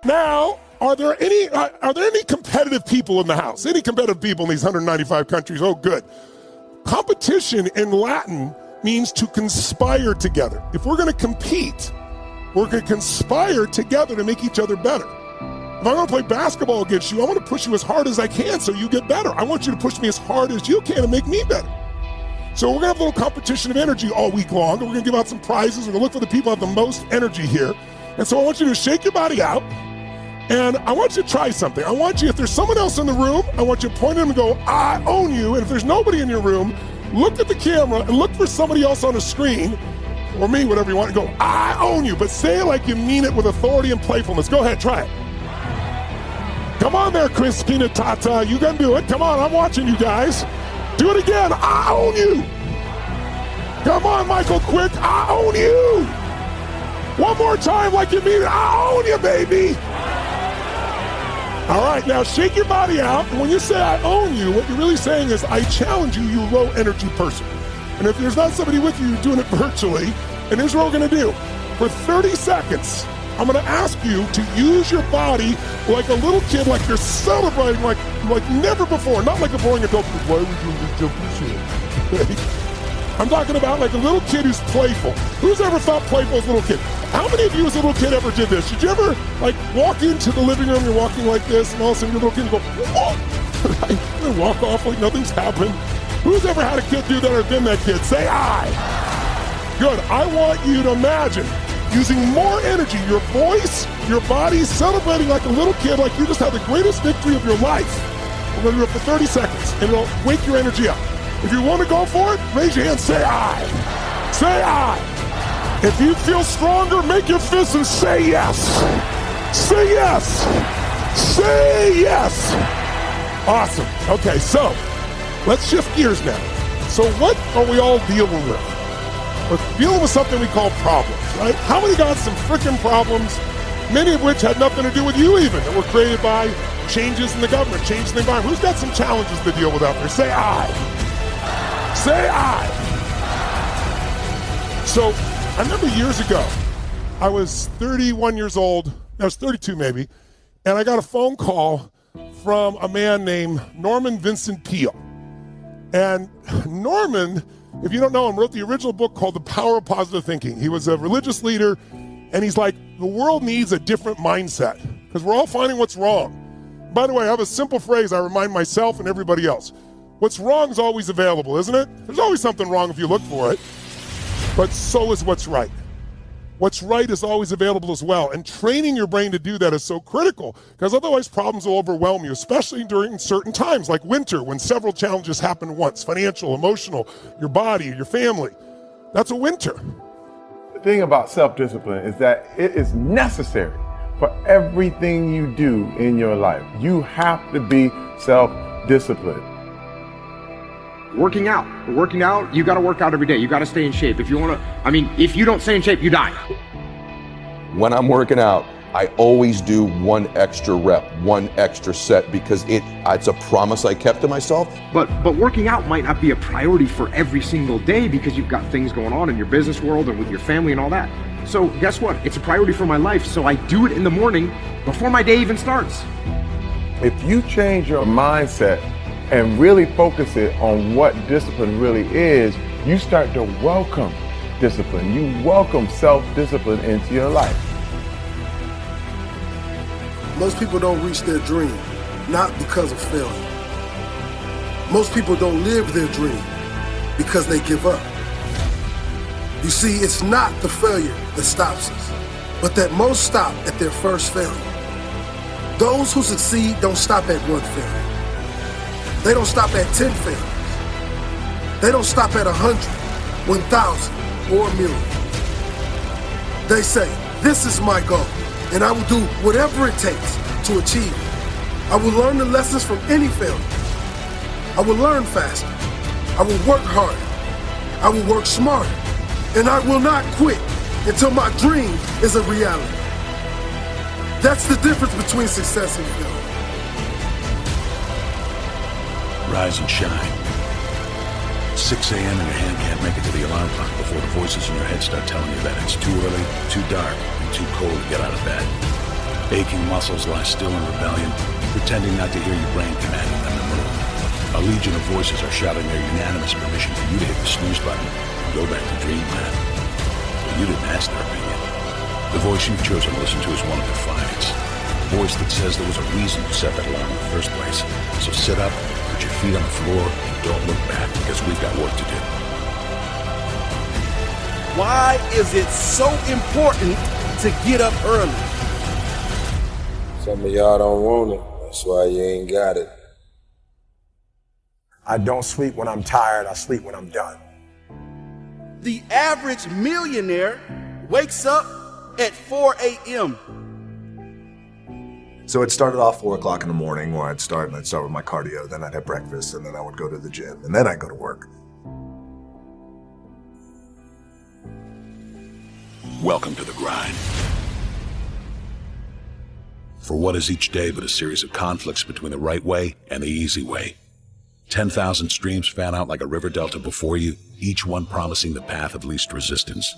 Now, are there any competitive people in the house? Any competitive people in these 195 countries? Oh, good. Competition in Latin means to conspire together. If we're going to compete, we're going to conspire together to make each other better. If I'm going to play basketball against you, I want to push you as hard as I can so you get better. I want you to push me as hard as you can and make me better. So we're going to have a little competition of energy all week long, and we're going to give out some prizes. We're going to look for the people who have the most energy here. And so I want you to shake your body out, and I want you to try something. I want you, if there's someone else in the room, I want you to point at them and go, I own you. And if there's nobody in your room, look at the camera and look for somebody else on the screen, or me, whatever you want, and go, I own you. But say it like you mean it with authority and playfulness. Go ahead, try it. Come on there, Christina Tata. You can do it. Come on, I'm watching you guys. Do it again. I own you. Come on, Michael, quick. I own you. One more time like you mean it. I own you, baby. All right, now shake your body out. And when you say I own you, what you're really saying is I challenge you, you low energy person. And if there's not somebody with you, you're doing it virtually. And here's what we're going to do. For 30 seconds, I'm going to ask you to use your body like a little kid, like you're celebrating like never before. Not like a boring adult. Why are we doing this jumping shit? I'm talking about like a little kid who's playful. Who's ever felt playful as a little kid? How many of you as a little kid ever did this? Did you ever like walk into the living room, you're walking like this, and all of a sudden your little kid go, whoa! Right? And walk off like nothing's happened. Who's ever had a kid do that or been that kid? Say I. Good. I want you to imagine using more energy, your voice, your body, celebrating like a little kid, like you just had the greatest victory of your life. We're going to do it for 30 seconds, and it'll wake your energy up. If you want to go for it, raise your hand, say I. Say I. If you feel stronger, make your fist and say yes. Say yes. Say yes. Awesome. Okay, so let's shift gears now. So what are we all dealing with? We're dealing with something we call problems, right? How many got some freaking problems, many of which had nothing to do with you even, that were created by changes in the government, changes in the environment? Who's got some challenges to deal with out there? Say I. Say I. So I remember years ago, I was 31 years old, I was 32 maybe, and I got a phone call from a man named Norman Vincent Peale. And Norman, if you don't know him, wrote the original book called The Power of Positive Thinking. He was a religious leader, and he's like, the world needs a different mindset because we're all finding what's wrong. By the way, I have a simple phrase I remind myself and everybody else. What's wrong is always available, isn't it? There's always something wrong if you look for it, but so is what's right. What's right is always available as well, and training your brain to do that is so critical because otherwise problems will overwhelm you, especially during certain times like winter when several challenges happen at once, financial, emotional, your body, your family. That's a winter. The thing about self-discipline is that it is necessary for everything you do in your life. You have to be self-disciplined. Working out, you got to work out every day. You got to stay in shape. If you want to, if you don't stay in shape, you die. When I'm working out, I always do one extra rep, one extra set because it's a promise I kept to myself. But working out might not be a priority for every single day because you've got things going on in your business world and with your family and all that. So guess what? It's a priority for my life. So I do it in the morning before my day even starts. If you change your mindset and really focus it on what discipline really is, you start to welcome discipline. You welcome self-discipline into your life. Most people don't reach their dream, not because of failure. Most people don't live their dream because they give up. You see, it's not the failure that stops us, but that most stop at their first failure. Those who succeed don't stop at one failure. They don't stop at 10 failures. They don't stop at 100, 1,000, or 1 million. They say, this is my goal, and I will do whatever it takes to achieve it. I will learn the lessons from any failure. I will learn faster. I will work harder. I will work smarter. And I will not quit until my dream is a reality. That's the difference between success and failure. Rise and shine. 6 a.m. and your hand can't make it to the alarm clock before the voices in your head start telling you that it's too early, too dark, and too cold to get out of bed. Aching muscles lie still in rebellion, pretending not to hear your brain commanding them to move. A legion of voices are shouting their unanimous permission for you to hit the snooze button and go back to dreamland. But you didn't ask their opinion. The voice you've chosen to listen to is one of defiance. The voice that says there was a reason you set that alarm in the first place. So sit up, put your feet on the floor, and don't look back, because we've got work to do. Why is it so important to get up early? Some of y'all don't want it. That's why you ain't got it. I don't sleep when I'm tired. I sleep when I'm done. The average millionaire wakes up at 4 a.m. So it started off 4 o'clock in the morning where I'd start with my cardio, then I'd have breakfast, and then I would go to the gym, and then I'd go to work. Welcome to the grind. For what is each day but a series of conflicts between the right way and the easy way? 10,000 streams fan out like a river delta before you, each one promising the path of least resistance.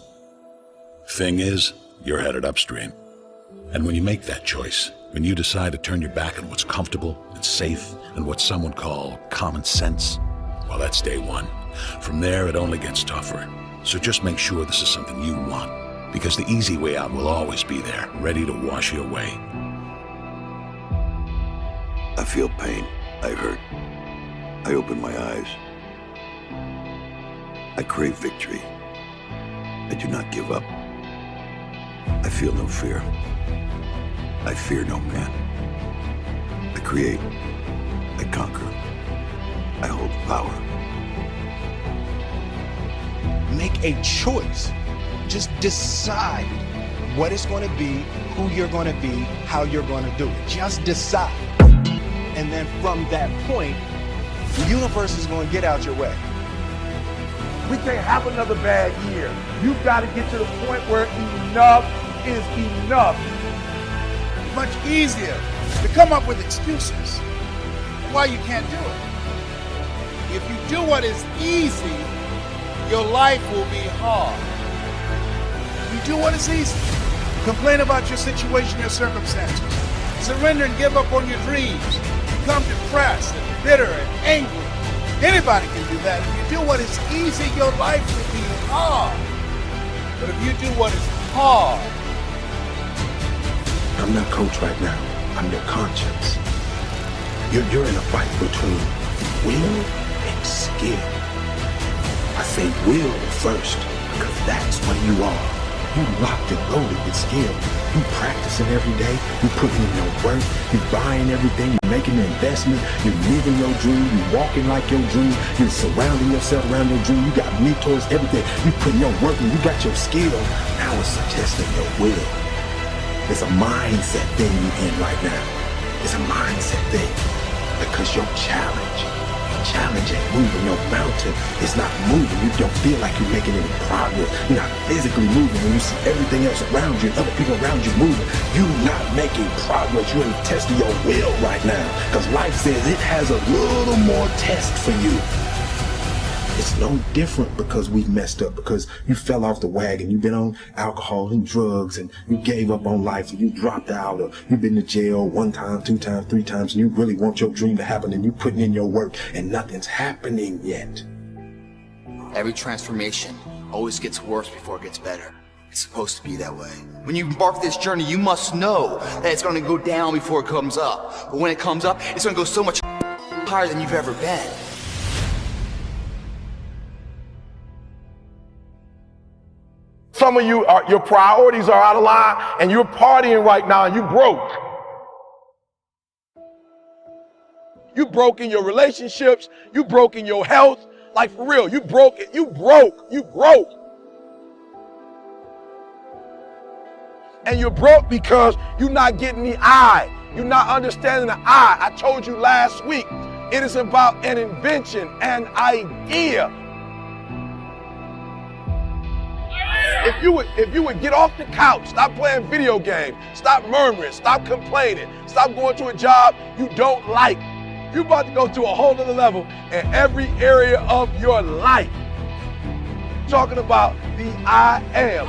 Thing is, you're headed upstream. And when you make that choice, when you decide to turn your back on what's comfortable and safe and what some would call common sense, well, that's day one. From there, it only gets tougher. So just make sure this is something you want, because the easy way out will always be there, ready to wash you away. I feel pain. I hurt. I open my eyes. I crave victory. I do not give up. I feel no fear. I fear no man. I create. I conquer. I hold power. Make a choice. Just decide what it's going to be, who you're going to be, how you're going to do it. Just decide. And then from that point, the universe is going to get out your way. We can't have another bad year. You've got to get to the point where enough is enough. Much easier to come up with excuses why you can't do it. If you do what is easy, your life will be hard. You do what is easy. Complain about your situation, your circumstances. Surrender and give up on your dreams. Become depressed and bitter and angry. Anybody can do that. If you do what is easy, your life will be hard. But if you do what is hard, I'm not coach right now. I'm your conscience. You're in a fight between will and skill. I say will first because that's where you are. You locked and loaded with skill. You practicing every day. You putting in your work. You buying everything. You're making an investment. You're living your dream. You're walking like your dream. You're surrounding yourself around your dream. You got mentors, everything. You putting your work in. You got your skill. Now it's testing your will. It's a mindset thing you're in right now. It's a mindset thing. Because your challenge ain't moving. Your mountain is not moving. You don't feel like you're making any progress. You're not physically moving. When you see everything else around you, other people around you moving, you're not making progress. You're in the test of your will right now. Because life says it has a little more test for you. It's no different because we've messed up, because you fell off the wagon, you've been on alcohol and drugs, and you gave up on life, and you dropped out, or you've been to jail 1 time, 2 times, 3 times, and you really want your dream to happen, and you're putting in your work, and nothing's happening yet. Every transformation always gets worse before it gets better. It's supposed to be that way. When you embark this journey, you must know that it's going to go down before it comes up. But when it comes up, it's going to go so much higher than you've ever been. some of you, your priorities are out of line and you're partying right now and you broke. You broke in your relationships, you broke in your health, like for real, you broke it, you broke. And you're broke because you're not getting the I. You're not understanding the I. I told you last week, it is about an invention, an idea. If you would get off the couch, stop playing video games, stop murmuring, stop complaining, stop going to a job you don't like. You're about to go to a whole other level in every area of your life. Talking about the I am.